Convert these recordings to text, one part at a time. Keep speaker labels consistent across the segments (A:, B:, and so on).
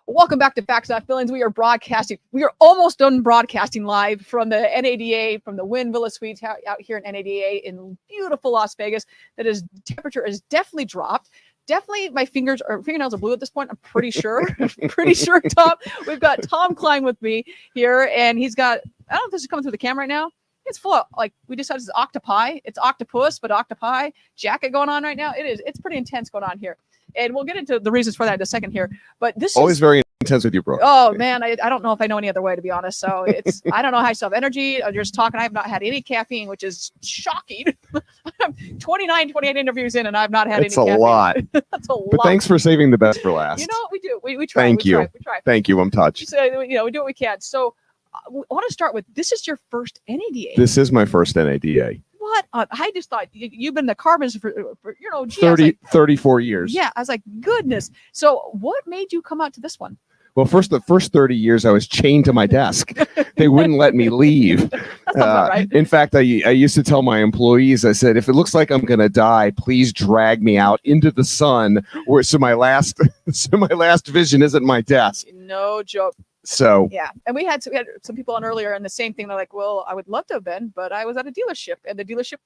A: Welcome back to Facts Not Feelings. We are broadcasting. We are almost done broadcasting live from the NADA, from the Wynn Villa Suites out here in NADA in beautiful Las Vegas. That is, temperature is definitely dropped. Definitely my fingernails are blue at this point. I'm pretty sure. Tom. We've got Tom Klein with me here, and he's got, I don't know if this is coming through the camera right now. It's full of, like, we decided it's octopi. It's octopus, but octopi jacket going on right now. It's pretty intense going on here. And we'll get into the reasons for that in a second here. But this
B: always
A: is
B: very intense with you, bro.
A: Oh man, I don't know if I know any other way, to be honest. So I don't know how I still have energy. I'm just talking. I have not had any caffeine, which is shocking. I'm 28 interviews in, and I've not had
B: it's
A: any caffeine.
B: It's a lot.
A: That's a lot.
B: But thanks for saving the best for last.
A: You know what we do? We try.
B: Thank you.
A: We try.
B: Thank you. I'm touched.
A: So, we do what we can. So I want to start with, this is your first NADA.
B: This is my first NADA.
A: What? I just thought you've been in the car business for
B: 34 years.
A: Yeah, I was like, goodness. So what made you come out to this one?
B: Well, the first 30 years, I was chained to my desk. They wouldn't let me leave.
A: Right.
B: In fact, I used to tell my employees, I said, if it looks like I'm going to die, please drag me out into the sun, so my last vision isn't my desk.
A: No joke.
B: So
A: yeah, and we had some people on earlier, and the same thing. They're like, "Well, I would love to have been, but I was at a dealership, and the dealership,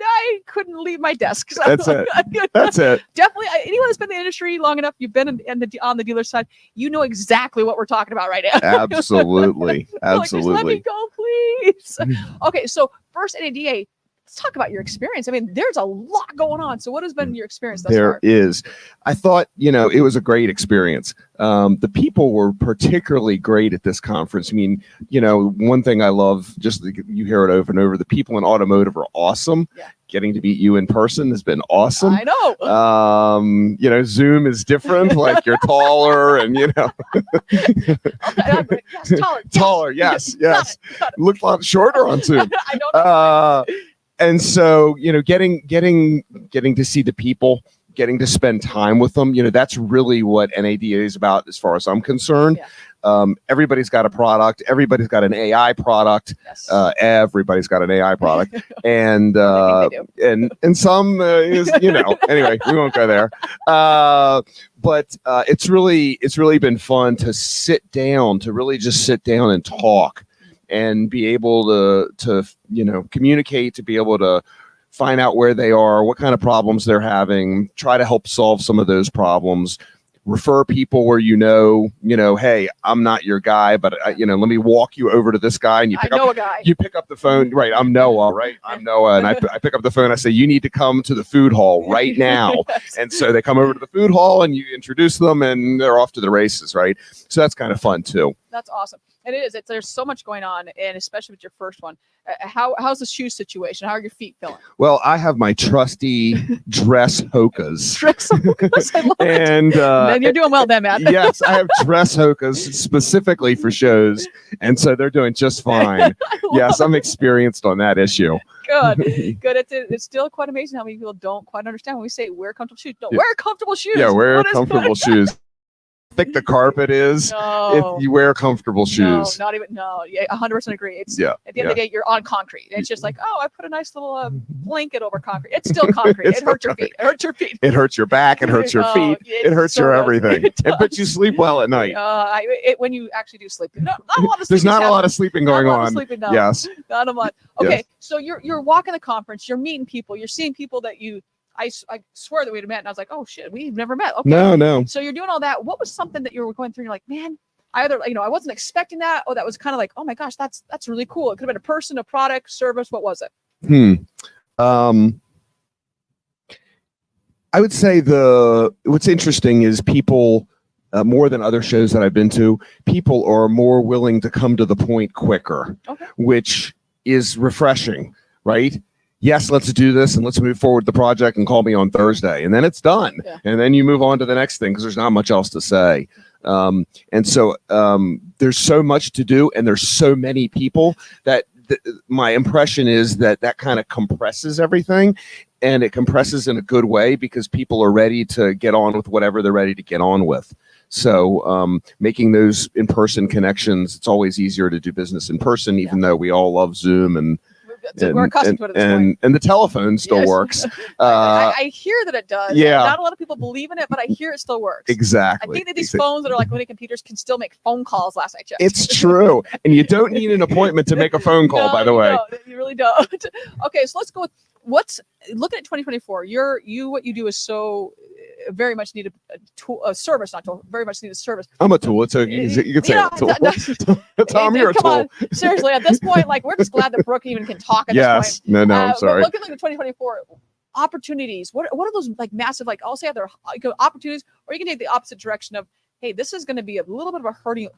A: I couldn't leave my desk." So
B: that's it. That's it.
A: Definitely, anyone that's been in the industry long enough, you've been on the dealer side, you know exactly what we're talking about right now.
B: Absolutely, absolutely.
A: Like, let me go, please. Okay, so first NADA. Let's talk about your experience. I mean, there's a lot going on. So what has been your experience thus far?
B: There is. I thought, it was a great experience. The people were particularly great at this conference. I mean, one thing I love, you hear it over and over, the people in automotive are awesome. Yeah. Getting to meet you in person has been awesome.
A: I know.
B: Zoom is different. Like, you're taller and,
A: yes, taller.
B: Taller, yes. Got it. Looked a lot shorter on Zoom.
A: I don't know.
B: And so, getting to see the people, getting to spend time with them, that's really what NADA is about, as far as I'm concerned. Yeah. Everybody's got a product. Everybody's got an AI product. Yes. Everybody's got an AI product, and some is, Anyway, we won't go there. But it's really been fun to really just sit down and talk. And be able to communicate, to be able to find out where they are, what kind of problems they're having, try to help solve some of those problems, refer people where hey, I'm not your guy, but let me walk you over to this guy, and you pick up the phone, right? I'm Noah, right? I'm Noah, and I pick up the phone. I say, you need to come to the food hall right now. Yes. And so they come over to the food hall, and you introduce them, and they're off to the races, right? So that's kind of fun too.
A: That's awesome. It is. There's so much going on, and especially with your first one. How's the shoe situation? How are your feet feeling?
B: Well, I have my trusty dress Hokas.
A: Dress Hokas, I love it.
B: And
A: you're doing well then, man.
B: Yes, I have dress Hokas specifically for shows, and so they're doing just fine. Yes, I'm experienced on that issue.
A: Good. It's still quite amazing how many people don't quite understand when we say wear comfortable shoes. No, wear comfortable shoes.
B: Yeah, wear comfortable shoes. Thick the carpet is, if you wear comfortable shoes.
A: No, not even. No, 100% agree. It's
B: at
A: the end of the day, you're on concrete. It's just like, I put a nice little blanket over concrete. It's still concrete. It hurts your feet. It hurts your feet.
B: It hurts your back. It hurts your feet. It hurts your everything. But you sleep well at night.
A: When you actually do sleep. Not a lot of sleeping.
B: There's not a lot of sleeping going on. Yes.
A: Not a lot. Okay, so you're walking the conference. You're meeting people. You're seeing people that I swear that we'd met, and I was like, oh shit, we've never met. Okay.
B: No.
A: So you're doing all that. What was something that you were going through? You're like, man, I wasn't expecting that. Oh, that was kind of like, oh my gosh, that's really cool. It could have been a person, a product, service. What was it?
B: I would say what's interesting is people, more than other shows that I've been to, people are more willing to come to the point quicker, which is refreshing, right? Yes, let's do this and let's move forward the project and call me on Thursday. And then it's done. Yeah. And then you move on to the next thing because there's not much else to say. And so there's so much to do, and there's so many people that my impression is that kind of compresses everything, and it compresses in a good way because people are ready to get on with whatever they're ready to get on with. So making those in-person connections, it's always easier to do business in person, even though we all love Zoom and
A: We're accustomed to it at this point.
B: And the telephone still
A: Yes.
B: works.
A: I hear that it does.
B: Yeah.
A: Not a lot of people believe in it, but I hear it still works.
B: Exactly.
A: I think that these phones that are like mini computers can still make phone calls. Last I checked.
B: It's true, and you don't need an appointment to make a phone call.
A: No,
B: by the way,
A: you really don't. Okay, so let's go with what's looking at 2024. What you do is so very much needed a service, not tool, very much needed service.
B: I'm a tool. It's you could say a tool. Tom, you're a
A: Come
B: tool.
A: on, seriously, at this point, like we're just glad that Brooke even can talk at this point.
B: No, I'm sorry.
A: But looking at 2024 opportunities, what are those like massive, like I'll say either opportunities, or you can take the opposite direction of, hey, this is going to be a little bit of a hurdling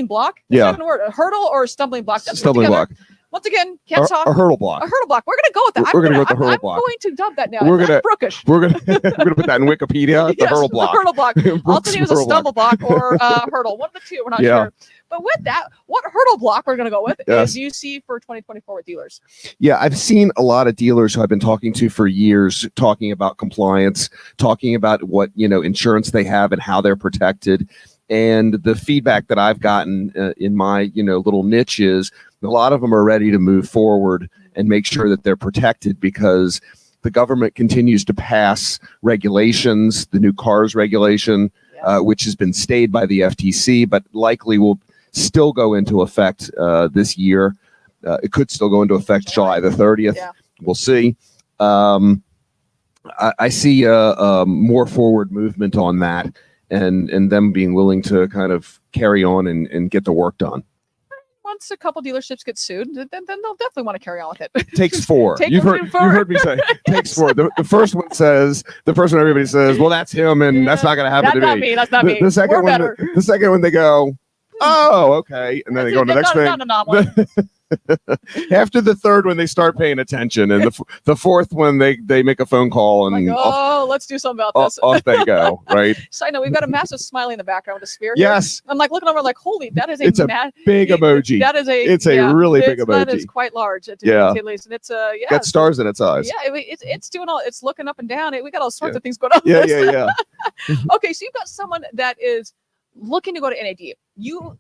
A: block.
B: Yeah.
A: Word, a hurdle or a stumbling block.
B: Stumbling block.
A: Once again, can't talk.
B: A hurdle block.
A: A hurdle block. We're gonna go with that.
B: We're gonna go with the hurdle block.
A: I'm going to dub that now.
B: We're gonna
A: Brookish.
B: We're gonna put that in Wikipedia. The
A: Yes,
B: hurdle block.
A: The hurdle block. Alternative is a
B: Hurdle
A: stumble block or hurdle. One of the two. We're not sure. But with that, what hurdle block we're gonna go with is you see for 2024 with dealers. Yeah,
B: I've seen a lot of dealers who I've been talking to for years talking about compliance, talking about what insurance they have and how they're protected. And the feedback that I've gotten in my little niche is a lot of them are ready to move forward and make sure that they're protected, because the government continues to pass regulations, the new cars regulation, which has been stayed by the FTC, but likely will still go into effect this year. It could still go into effect July the 30th. Yeah. We'll see. I see a more forward movement on that. And them being willing to kind of carry on and get the work done.
A: Once a couple dealerships get sued, then they'll definitely want to carry on with it.
B: Takes four. You've heard me say takes four. The first one everybody says, well, that's him, and that's not going to happen to me.
A: That's not me.
B: The second one they go, oh, okay, and then they go to the next thing. After the third one, they start paying attention, and the fourth one, they make a phone call and
A: let's do something about this.
B: Off they go. Right.
A: Side note: we've got a massive smiley in the background with a spear.
B: Yes.
A: Here. I'm like looking over, like, holy, that is
B: a big emoji.
A: That is
B: a really big emoji.
A: That is quite large. To say least, and it's
B: got stars in its eyes.
A: Yeah, it's doing all. It's looking up and down. We got all sorts of things going on.
B: Yeah.
A: Okay, so you've got someone that is looking to go to NAD. It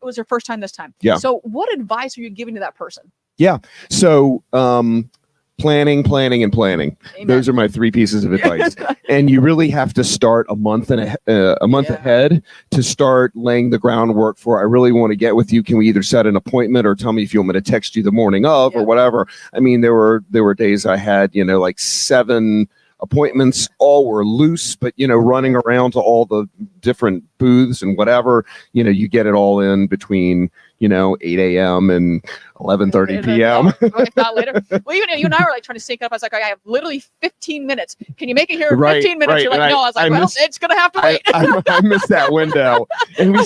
A: was your first time this time.
B: Yeah.
A: So what advice are you giving to that person?
B: Yeah. So planning, and planning.
A: Amen.
B: Those are my three pieces of advice. And you really have to start a month ahead to start laying the groundwork for, I really want to get with you. Can we either set an appointment or tell me if you want me to text you the morning of or whatever? I mean, there were days I had, like 7 appointments, all were loose, but running around to all the different booths and whatever, you get it all in between 8 a.m. and 11:30 p.m.
A: If not later. Well, even you and I were like trying to sync up. I was like, I have literally 15 minutes. Can you make it here in 15 minutes?
B: Right.
A: You're like, no. I was like, it's gonna have to wait.
B: I missed that window, and we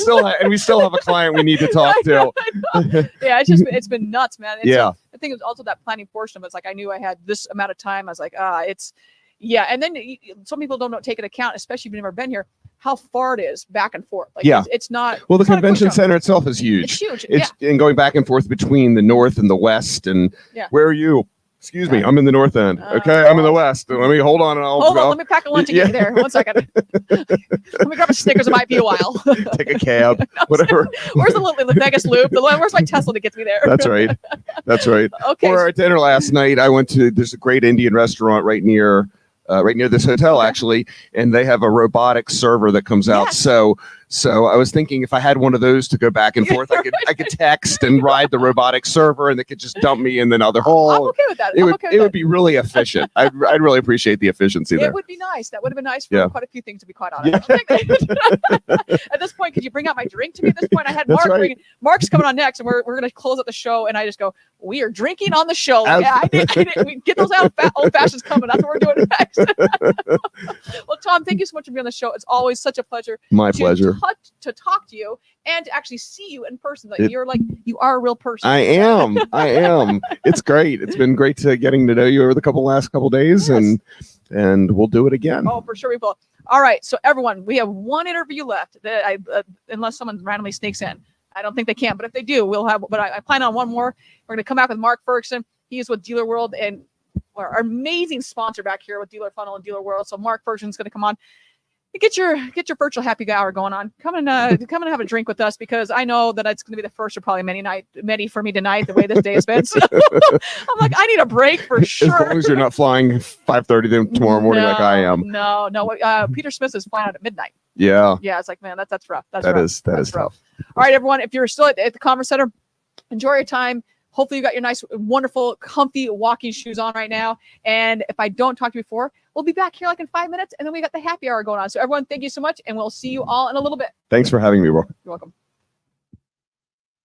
B: still have a client we need to talk to.
A: Yeah, it's been nuts, man.
B: I
A: think it was also that planning portion of it. It's like I knew I had this amount of time. I was like, and then some people don't take into account, especially if you've never been here, how far it is back and forth. Like it's not.
B: Well, the convention center itself is huge.
A: It's huge.
B: And going back and forth between the north and the west. And where are you? Excuse me, I'm in the north end. Okay, I'm in the west. Let me hold on.
A: Let me pack a lunch and get you there. 1 second. Let me grab a Snickers. It might be a while.
B: Take a cab, whatever.
A: Where's the Vegas loop? Where's my Tesla that gets me there?
B: That's right. Okay. Or at dinner last night, I went to. There's a great Indian restaurant right near this hotel, actually, and they have a robotic server that comes out. So I was thinking if I had one of those to go back and forth, I could text and ride the robotic server, and they could just dump me in another hole.
A: I'm okay with that.
B: It would be really efficient. I'd really appreciate the efficiency there.
A: It would be nice. That would have been nice for quite a few things, to be quite honest. Yeah. At this point, could you bring out my drink to me? At this point, I had Mark. Right. Mark's coming on next, and we're going to close out the show, and I just go, we are drinking on the show. I did. We get those old fashions coming. That's what we're doing next. Well, Tom, thank you so much for being on the show. It's always such a pleasure.
B: My pleasure.
A: To talk to you and to actually see you in person. You are a real person.
B: I am. It's great. It's been great getting to know you over the last couple days, and we'll do it again.
A: Oh, for sure we will. All right. So everyone, we have one interview left that unless someone randomly sneaks in. I don't think they can, but if they do, we'll have, but I plan on one more. We're going to come back with Mark Ferguson. He is with Dealer World and our amazing sponsor back here with Dealer Funnel and Dealer World. So Mark Ferguson's going to come on. get your virtual happy hour going on. Come and have a drink with us, because I know that it's going to be the first of probably many for me tonight, the way this day has been. So I'm like, I need a break for sure.
B: As long as you're not flying 5:30 tomorrow morning like I am.
A: No. Peter Smith is flying out at midnight.
B: Yeah.
A: Yeah, it's like, man, that's rough. That's
B: rough.
A: tough. All right, everyone, if you're still at the conference center, enjoy your time. Hopefully you got your nice, wonderful, comfy walking shoes on right now. And if I don't talk to you before, we'll be back here like in 5 minutes, and then we got the happy hour going on. So everyone, thank you so much, and we'll see you all in a little bit.
B: Thanks for having me, bro.
A: You're welcome.